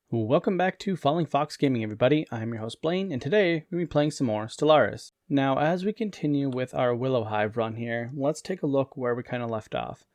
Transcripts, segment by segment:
Welcome back to FallingFoxGaming, everybody. I'm your host Blaine, and today we'll be playing some more Stellaris. Now, as we continue with our Willow Hive run here, let's take a look where we kind of left off.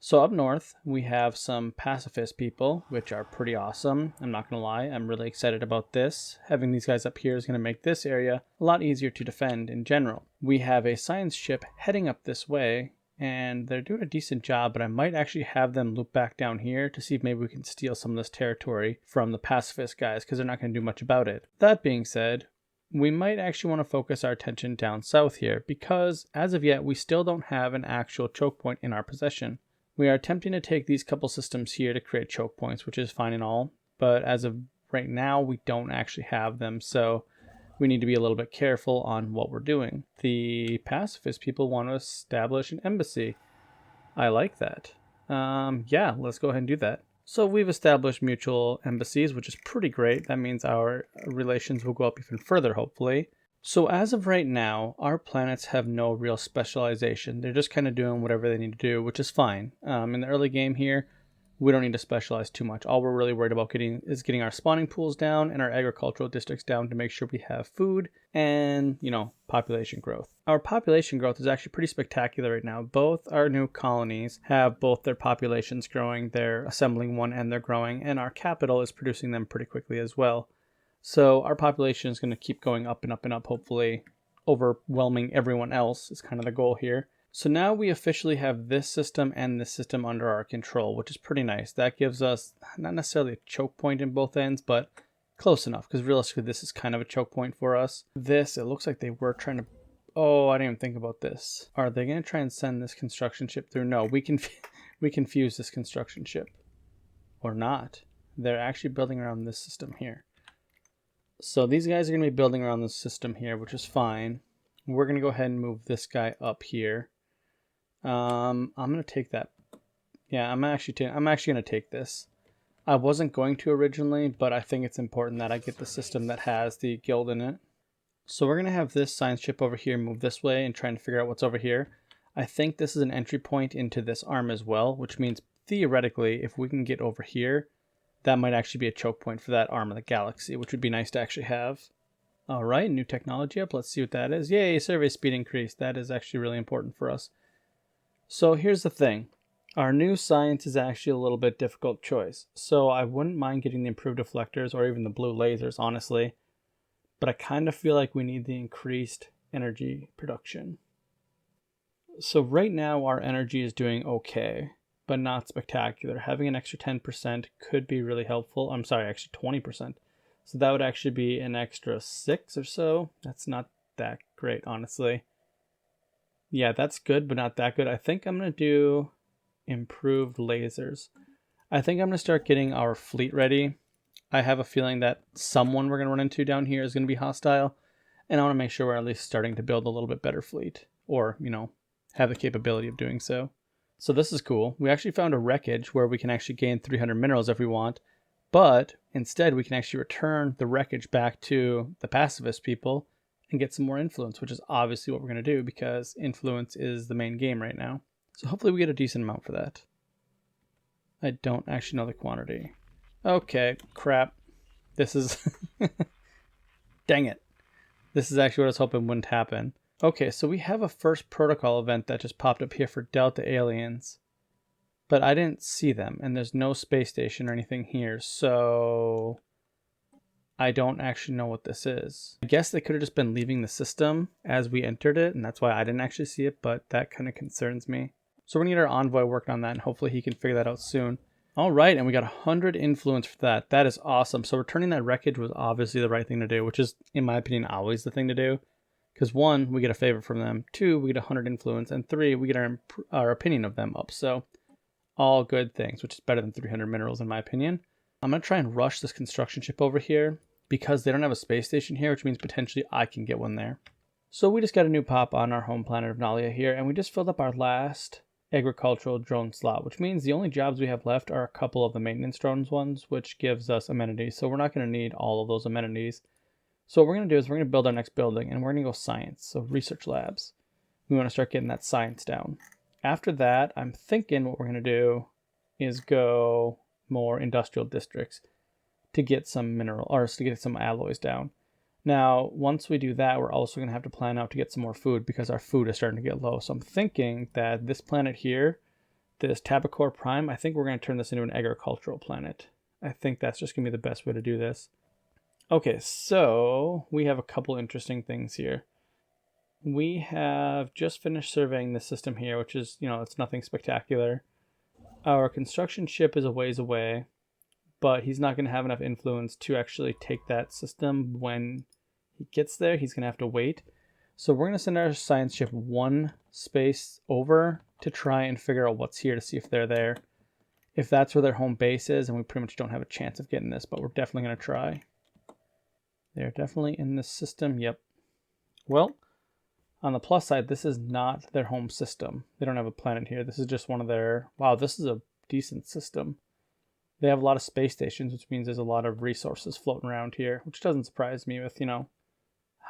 So up north, we have some pacifist people, which are pretty awesome. I'm not going to lie, I'm really excited about this. Having these guys up here is going to make this area a lot easier to defend in general. We have a science ship heading up this way, and they're doing a decent job, but I might actually have them loop back down here to see if maybe we can steal some of this territory from the pacifist guys, because they're not going to do much about it. That being said, we might actually want to focus our attention down south here, because as of yet, we still don't have an actual choke point in our possession. We are attempting to take these couple systems here to create choke points, which is fine and all, but as of right now, we don't actually have them, so we need to be a little bit careful on what we're doing. The pacifist people want to establish an embassy. I like that. Yeah, let's go ahead and do that. So we've established mutual embassies, which is pretty great. That means our relations will go up even further, hopefully. So as of right now, our planets have no real specialization. They're just kind of doing whatever they need to do, which is fine. In the early game here, we don't need to specialize too much. All we're really worried about is getting our spawning pools down and our agricultural districts down to make sure we have food and, population growth. Our population growth is actually pretty spectacular right now. Both our new colonies have both their populations growing, they're assembling one and they're growing, and our capital is producing them pretty quickly as well. So our population is going to keep going up and up and up, hopefully overwhelming everyone else is kind of the goal here. So now we officially have this system and this system under our control, which is pretty nice. That gives us not necessarily a choke point in both ends, but close enough, because realistically this is kind of a choke point for us. This, it looks like they were trying to... Oh, I didn't even think about this. Are they going to try and send this construction ship through? No, we confuse this construction ship. Or not. They're actually building around this system here. So these guys are going to be building around this system here, which is fine. We're going to go ahead and move this guy up here. I'm going to take that. Yeah, I'm actually going to take this. I wasn't going to originally, but I think it's important that I get the system that has the guild in it. So we're going to have this science ship over here move this way and trying to figure out what's over here. I think this is an entry point into this arm as well, which means theoretically, if we can get over here, that might actually be a choke point for that arm of the galaxy, which would be nice to actually have. All right, new technology up. Let's see what that is. Yay, survey speed increase. That is actually really important for us. So here's the thing. Our new science is actually a little bit difficult choice. So I wouldn't mind getting the improved deflectors or even the blue lasers, honestly. But I kind of feel like we need the increased energy production. So right now our energy is doing okay, but not spectacular. Having an extra 10% could be really helpful. I'm sorry, actually 20%. So that would actually be an extra 6 or so. That's not that great, honestly. Yeah, that's good, but not that good. I think I'm going to do improved lasers. I think I'm going to start getting our fleet ready. I have a feeling that someone we're going to run into down here is going to be hostile. And I want to make sure we're at least starting to build a little bit better fleet. Or, have the capability of doing so. So this is cool. We actually found a wreckage where we can actually gain 300 minerals if we want. But instead, we can actually return the wreckage back to the pacifist people and get some more influence, which is obviously what we're going to do because influence is the main game right now. So hopefully we get a decent amount for that. I don't actually know the quantity. Okay, crap. This is... Dang it. This is actually what I was hoping wouldn't happen. Okay, so we have a first protocol event that just popped up here for Delta aliens. But I didn't see them, and there's no space station or anything here, so I don't actually know what this is. I guess they could have just been leaving the system as we entered it, and that's why I didn't actually see it, but that kind of concerns me. So we're going to get our envoy working on that, and hopefully he can figure that out soon. All right, and we got 100 influence for that. That is awesome. So returning that wreckage was obviously the right thing to do, which is, in my opinion, always the thing to do. Because 1, we get a favor from them. 2, we get 100 influence. And 3, we get our opinion of them up. So all good things, which is better than 300 minerals in my opinion. I'm going to try and rush this construction ship over here because they don't have a space station here, which means potentially I can get one there. So we just got a new pop on our home planet of Nalia here, and we just filled up our last agricultural drone slot, which means the only jobs we have left are a couple of the maintenance drones ones, which gives us amenities. So we're not going to need all of those amenities. So what we're going to do is we're going to build our next building, and we're going to go science, so research labs. We want to start getting that science down. After that, I'm thinking what we're going to do is go more industrial districts. to get some mineral, or to get some alloys down. Now, once we do that, we're also going to have to plan out to get some more food because our food is starting to get low. So I'm thinking that this planet here, this Tabacor Prime, I think we're going to turn this into an agricultural planet. I think that's just going to be the best way to do this. Okay, so we have a couple interesting things here. We have just finished surveying the system here, which is, it's nothing spectacular. Our construction ship is a ways away, but he's not going to have enough influence to actually take that system when he gets there. He's going to have to wait. So we're going to send our science ship one space over to try and figure out what's here to see if they're there. If that's where their home base is, and we pretty much don't have a chance of getting this, but we're definitely going to try. They're definitely in this system. Yep. Well, on the plus side, this is not their home system. They don't have a planet here. This is just one of their... Wow, this is a decent system. They have a lot of space stations, which means there's a lot of resources floating around here, which doesn't surprise me with,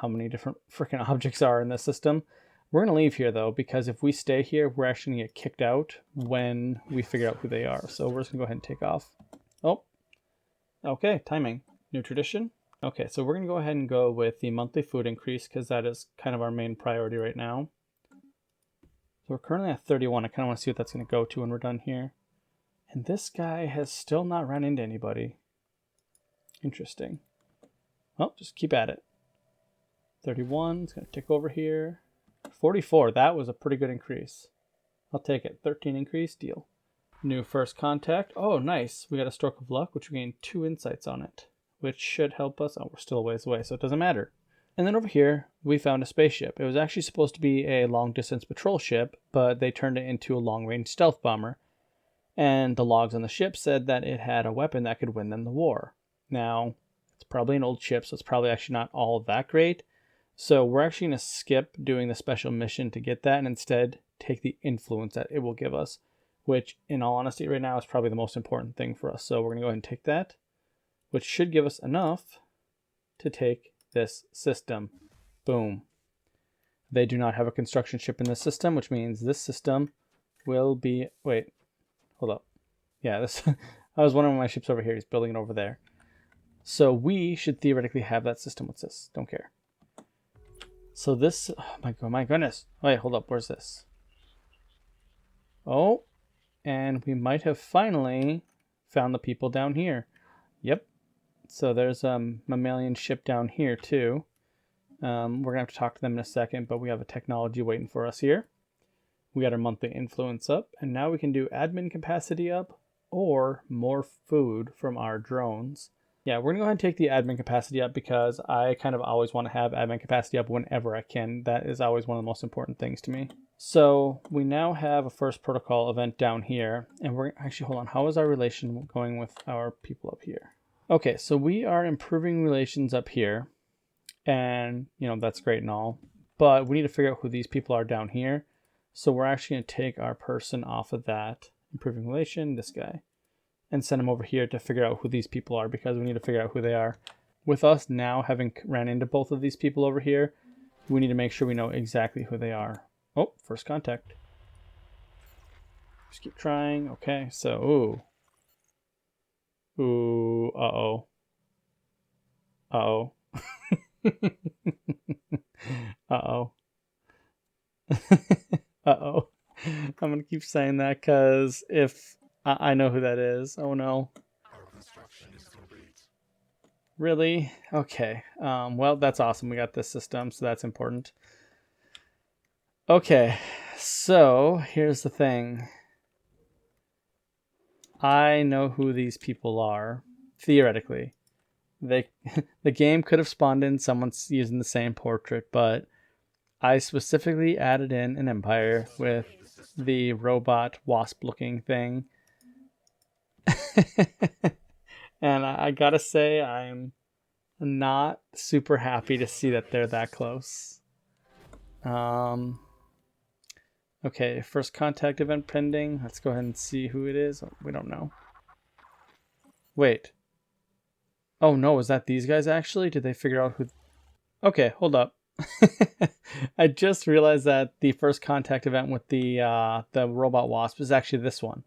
how many different freaking objects are in this system. We're going to leave here, though, because if we stay here, we're actually going to get kicked out when we figure out who they are. So we're just going to go ahead and take off. Oh, okay, timing. New tradition. Okay, so we're going to go ahead and go with the monthly food increase because that is kind of our main priority right now. So we're currently at 31. I kind of want to see what that's going to go to when we're done here. And this guy has still not run into anybody. Interesting. Well, just keep at it. 31, it's going to tick over here. 44, that was a pretty good increase. I'll take it. 13 increase, deal. New first contact. Oh, nice. We got a stroke of luck, which we gained 2 insights on it, which should help us. Oh, we're still a ways away, so it doesn't matter. And then over here, we found a spaceship. It was actually supposed to be a long-distance patrol ship, but they turned it into a long-range stealth bomber. And the logs on the ship said that it had a weapon that could win them the war. Now, it's probably an old ship, so it's probably actually not all that great. So we're actually going to skip doing the special mission to get that and instead take the influence that it will give us, which in all honesty right now is probably the most important thing for us. So we're going to go ahead and take that, which should give us enough to take this system. Boom. They do not have a construction ship in this system, which means this system will be... Wait, hold up. Yeah, this... I was wondering why my ship's over here. He's building it over there. So we should theoretically have that system. What's this? Don't care. So this... Oh my goodness. Wait, hold up. Where's this? Oh, and we might have finally found the people down here. Yep. So there's a mammalian ship down here too. We're going to have to talk to them in a second, but we have a technology waiting for us here. We got our monthly influence up, and now we can do admin capacity up or more food from our drones. Yeah, we're going to go ahead and take the admin capacity up because I kind of always want to have admin capacity up whenever I can. That is always one of the most important things to me. So we now have a first protocol event down here, and we're actually, hold on, how is our relation going with our people up here? Okay, so we are improving relations up here, and, that's great and all, but we need to figure out who these people are down here. So we're actually going to take our person off of that improving relation, this guy, and send him over here to figure out who these people are because we need to figure out who they are. With us now having ran into both of these people over here, we need to make sure we know exactly who they are. Oh, first contact. Just keep trying. Okay, so, ooh, uh-oh. Uh-oh. Uh-oh. Uh-oh. I'm going to keep saying that because if I know who that is. Oh, no. Our construction is complete. Really? Okay. Well, that's awesome. We got this system, so that's important. Okay, so here's the thing. I know who these people are, theoretically. The game could have spawned in someone using the same portrait, but I specifically added in an empire with the robot wasp-looking thing. And I gotta say, I'm not super happy to see that they're that close. Okay, first contact event pending. Let's go ahead and see who it is. We don't know. Wait. Oh no, is that these guys actually? Did they figure out who... Okay, hold up. I just realized that the first contact event with the robot wasp is actually this one.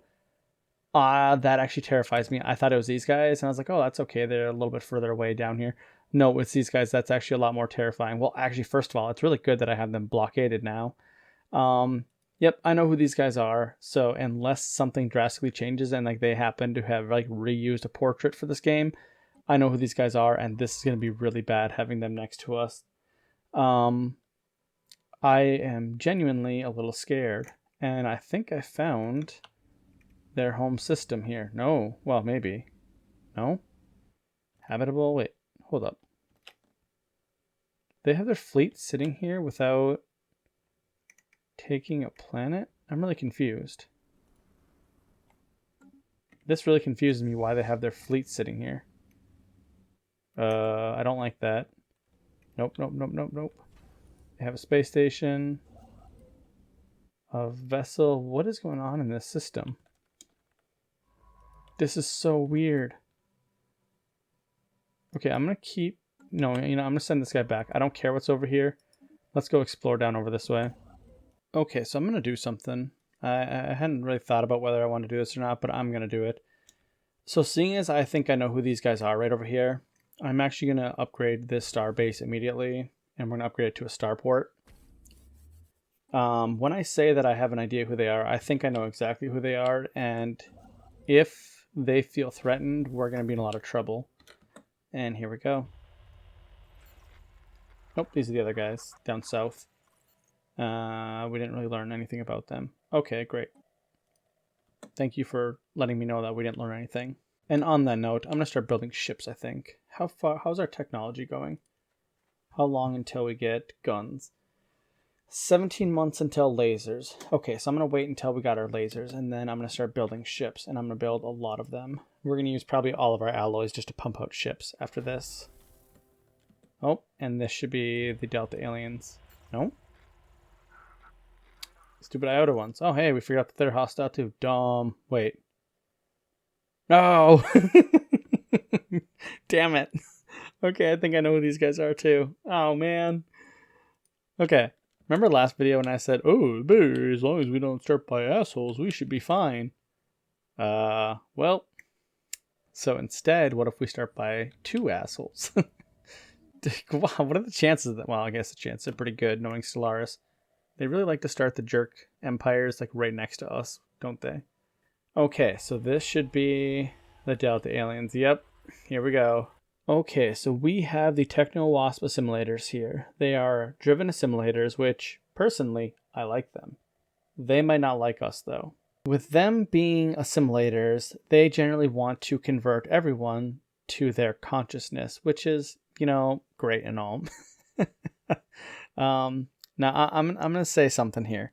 That actually terrifies me. I thought it was these guys, and I was like, oh, that's okay. They're a little bit further away down here. No, it's these guys. That's actually a lot more terrifying. Well, actually, first of all, it's really good that I have them blockaded now. Yep, I know who these guys are. So unless something drastically changes and like they happen to have like reused a portrait for this game, I know who these guys are, and this is going to be really bad having them next to us. I am genuinely a little scared, and I think I found their home system here. No, well, maybe. No? Habitable? Wait, hold up. They have their fleet sitting here without taking a planet? I'm really confused. This really confuses me why they have their fleet sitting here. I don't like that. Nope, nope, nope, nope, nope. They have a space station. A vessel. What is going on in this system? This is so weird. Okay, I'm going to keep... No, I'm going to send this guy back. I don't care what's over here. Let's go explore down over this way. Okay, so I'm going to do something. I hadn't really thought about whether I want to do this or not, but I'm going to do it. So seeing as I think I know who these guys are right over here, I'm actually going to upgrade this star base immediately, and we're going to upgrade it to a starport. When I say that I have an idea who they are, I think I know exactly who they are, and if they feel threatened, we're going to be in a lot of trouble. And here we go. Nope, these are the other guys down south. We didn't really learn anything about them. Okay, great. Thank you for letting me know that we didn't learn anything. And on that note, I'm going to start building ships, I think. How's our technology going? How long until we get guns? 17 months until lasers. Okay, so I'm going to wait until we got our lasers, and then I'm going to start building ships, and I'm going to build a lot of them. We're going to use probably all of our alloys just to pump out ships after this. Oh, and this should be the Delta aliens. No? Stupid iota ones. Oh, hey, we forgot that they're hostile too. Dumb. Wait. No! Damn it. Okay, I think I know who these guys are too. Oh, man. Okay. Remember last video when I said, oh, as long as we don't start by assholes, we should be fine. Well. So instead, what if we start by 2 assholes? Wow, what are the chances of that? Well, I guess the chances are pretty good knowing Stellaris. They really like to start the jerk empires like right next to us, don't they? Okay, so this should be the Delta aliens. Yep, here we go. Okay, so we have the Techno-Wasp assimilators here. They are driven assimilators, which, personally, I like them. They might not like us, though. With them being assimilators, they generally want to convert everyone to their consciousness, which is, great and all. Now, I'm going to say something here.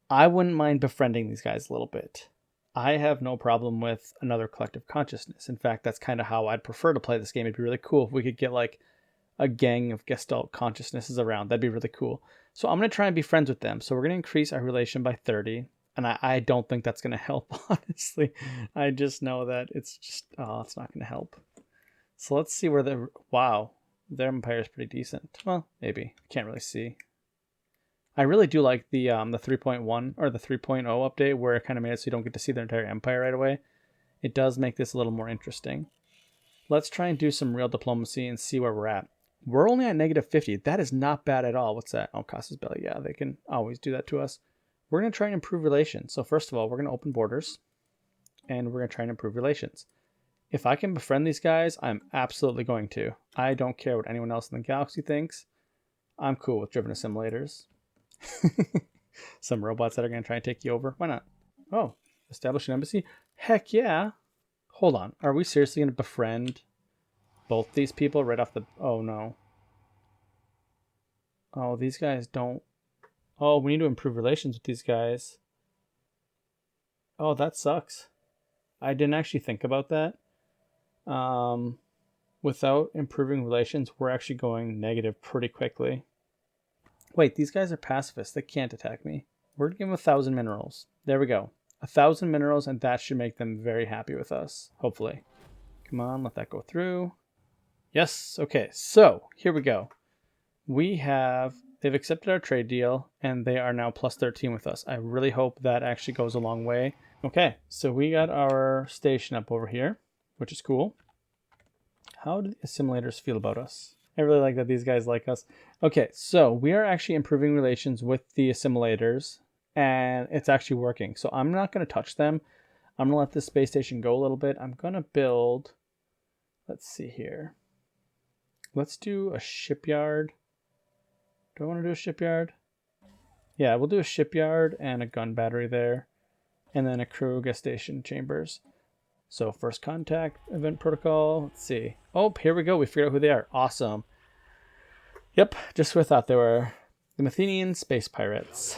I wouldn't mind befriending these guys a little bit. I have no problem with another collective consciousness. In fact, that's kind of how I'd prefer to play this game. It'd be really cool if we could get like a gang of Gestalt consciousnesses around. That'd be really cool. So I'm going to try and be friends with them. So we're going to increase our relation by 30. And I don't think that's going to help, honestly. I just know that it's just, it's not going to help. So let's see where the, wow, their empire is pretty decent. Well, maybe. Can't really see. I really do like the 3.1 or the 3.0 update where it kind of made it so you don't get to see their entire empire right away. It does make this a little more interesting. Let's try and do some real diplomacy and see where we're at. We're only at negative 50. That is not bad at all. What's that? Oh, Casus Belli. Yeah, they can always do that to us. We're going to try and improve relations. So first of all, we're going to open borders and we're going to try and improve relations. If I can befriend these guys, I'm absolutely going to. I don't care what anyone else in the galaxy thinks. I'm cool with driven assimilators. Some robots that are going to try and take you over. Why not? Oh, establish an embassy? Heck yeah. Hold on. Are we seriously going to befriend both these people right off the... Oh, no. Oh, these guys don't... Oh, we need to improve relations with these guys. Oh, that sucks. I didn't actually think about that. Without improving relations, we're actually going negative pretty quickly. Wait, these guys are pacifists. They can't attack me. We're going to give them 1,000 minerals. There we go. 1,000 minerals, and that should make them very happy with us, hopefully. Come on, let that go through. Yes, okay, so here we go. They've accepted our trade deal, and they are now plus 13 with us. I really hope that actually goes a long way. Okay, so we got our station up over here, which is cool. How do the assimilators feel about us? I really like that these guys like us. Okay, so we are actually improving relations with the assimilators, and it's actually working. So I'm not going to touch them. I'm going to let this space station go a little bit. I'm going to build, let's see here. Let's do a shipyard. Do I want to do a shipyard? Yeah, we'll do a shipyard and a gun battery there. And then a crew gestation chambers. So first contact event protocol. Let's see. Oh, here we go. We figured out who they are. Awesome. Yep, just who I thought they were. The Methenian space pirates.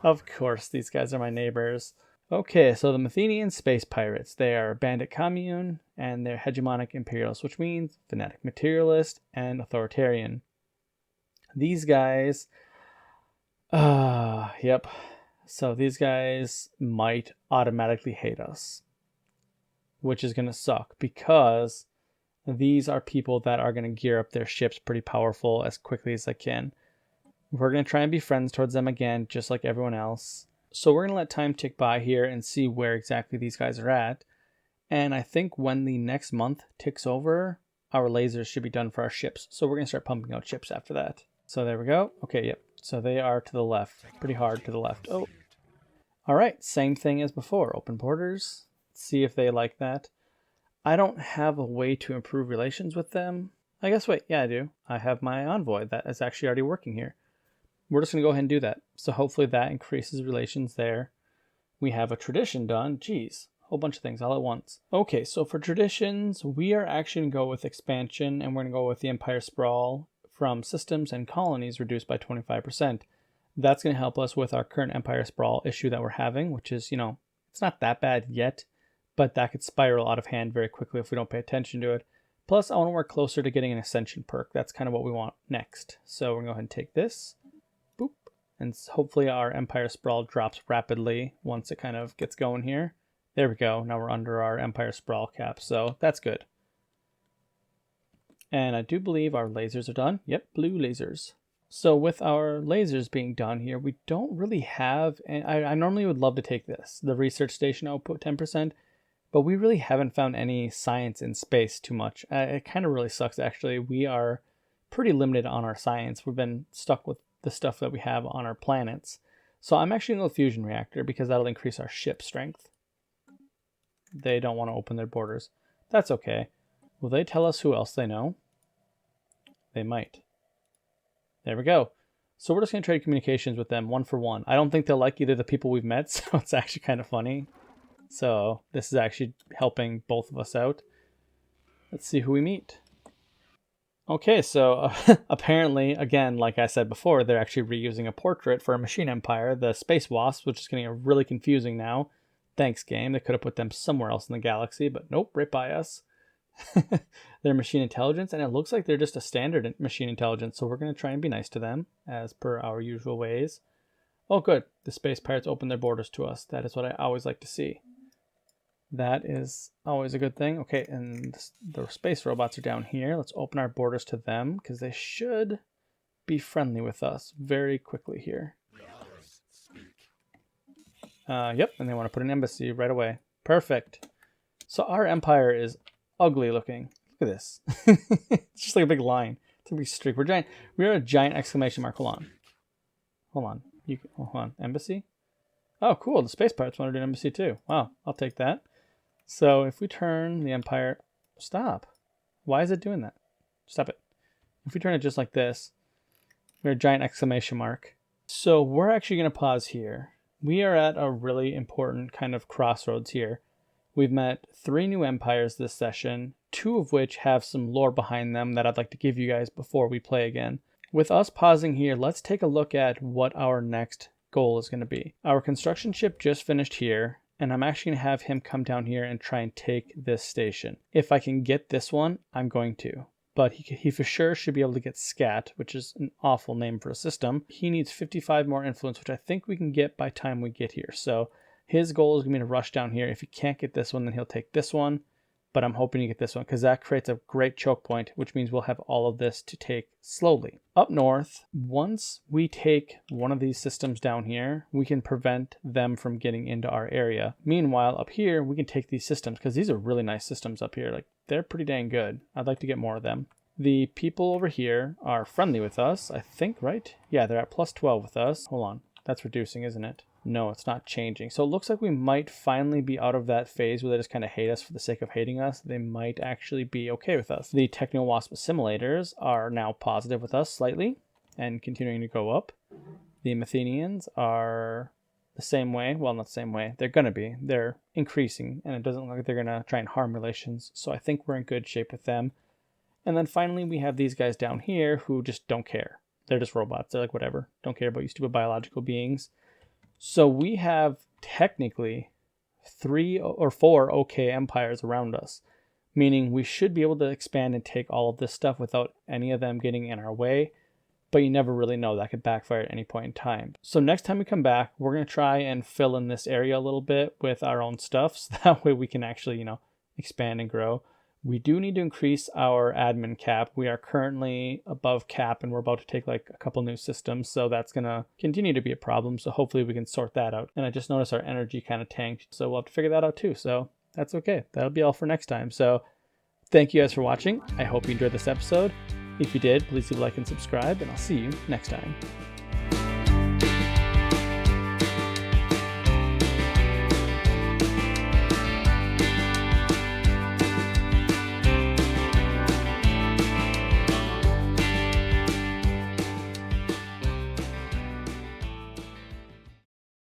Of course, these guys are my neighbors. Okay, so the Methenian space pirates. They are a bandit commune and they're hegemonic imperialists, which means fanatic materialist and authoritarian. These guys, yep. So these guys might automatically hate us, which is going to suck because these are people that are going to gear up their ships pretty powerful as quickly as they can. We're going to try and be friends towards them again, just like everyone else. So we're going to let time tick by here and see where exactly these guys are at. And I think when the next month ticks over, our lasers should be done for our ships. So we're going to start pumping out ships after that. So there we go. Okay, yep. So they are to the left, pretty hard to the left. Oh, all right. Same thing as before. Open borders. See if they like that. I don't have a way to improve relations with them. I guess, wait, yeah, I do. I have my envoy that is actually already working here. We're just going to go ahead and do that. So hopefully that increases relations there. We have a tradition done. Geez, a whole bunch of things all at once. Okay, so for traditions, we are actually going to go with expansion, and we're going to go with the Empire Sprawl from systems and colonies reduced by 25%. That's going to help us with our current Empire Sprawl issue that we're having, which is, it's not that bad yet, but that could spiral out of hand very quickly if we don't pay attention to it. Plus, I want to work closer to getting an Ascension perk. That's kind of what we want next. So we're going to go ahead and take this. Boop. And hopefully our Empire Sprawl drops rapidly once it kind of gets going here. There we go. Now we're under our Empire Sprawl cap, so that's good. And I do believe our lasers are done. Yep, blue lasers. So with our lasers being done here, we don't really have, and I normally would love to take this, the research station output 10%, but we really haven't found any science in space too much. It kind of really sucks, actually. We are pretty limited on our science. We've been stuck with the stuff that we have on our planets. So I'm actually going to go fusion reactor because that'll increase our ship strength. They don't want to open their borders. That's okay. Will they tell us who else they know? They might. There we go. So we're just going to trade communications with them 1 for 1. I don't think they'll like either the people we've met, so it's actually kind of funny. So this is actually helping both of us out. Let's see who we meet. Okay, so apparently, again, like I said before, they're actually reusing a portrait for a machine empire, the Space Wasps, which is getting really confusing now. Thanks, game. They could have put them somewhere else in the galaxy, but nope, right by us. They're machine intelligence, and it looks like they're just a standard machine intelligence, so we're going to try and be nice to them, as per our usual ways. Oh, good. The space pirates open their borders to us. That is what I always like to see. That is always a good thing. Okay, and the space robots are down here. Let's open our borders to them, because they should be friendly with us very quickly here. Yep, and they want to put an embassy right away. Perfect. So our empire is ugly looking. Look at this. It's just like a big line. It's a big streak. We're giant. We're a giant exclamation mark. Hold on. Hold on. Embassy? Oh, cool. The space pirates want to do an embassy too. Wow, I'll take that. So if we turn the empire... Stop. Why is it doing that? Stop it. If we turn it just like this, we're a giant exclamation mark. So we're actually going to pause here. We are at a really important kind of crossroads here. We've met 3 new empires this session, 2 of which have some lore behind them that I'd like to give you guys before we play again. With us pausing here, let's take a look at what our next goal is going to be. Our construction ship just finished here, and I'm actually going to have him come down here and try and take this station. If I can get this one, I'm going to. But he for sure should be able to get SCAT, which is an awful name for a system. He needs 55 more influence, which I think we can get by time we get here. So his goal is going to be to rush down here. If he can't get this one, then he'll take this one. but I'm hoping to get this one because that creates a great choke point, which means we'll have all of this to take slowly. Up north, once we take one of these systems down here, we can prevent them from getting into our area. Meanwhile, up here, we can take these systems because these are really nice systems up here. Like, they're pretty dang good. I'd like to get more of them. The people over here are friendly with us, I think, right? Yeah, they're at plus 12 with us. Hold on. That's reducing, isn't it? No, it's not changing. So it looks like we might finally be out of that phase where they just kind of hate us for the sake of hating us. They might actually be okay with us. The Techno-Wasp assimilators are now positive with us slightly and continuing to go up. The Methenians are the same way. Well, not the same way. They're going to be. They're increasing, and it doesn't look like they're going to try and harm relations. So I think we're in good shape with them. And then finally, we have these guys down here who just don't care. They're just robots. They're like, whatever. Don't care about you stupid biological beings. So we have technically 3 or 4 okay empires around us, meaning we should be able to expand and take all of this stuff without any of them getting in our way, but you never really know. That could backfire at any point in time. So next time we come back, we're going to try and fill in this area a little bit with our own stuff, so that way we can actually, expand and grow. We do need to increase our admin cap. We are currently above cap and we're about to take like a couple new systems. So that's going to continue to be a problem. So hopefully we can sort that out. And I just noticed our energy kind of tanked. So we'll have to figure that out too. So that's okay. That'll be all for next time. So thank you guys for watching. I hope you enjoyed this episode. If you did, please leave a like and subscribe, and I'll see you next time.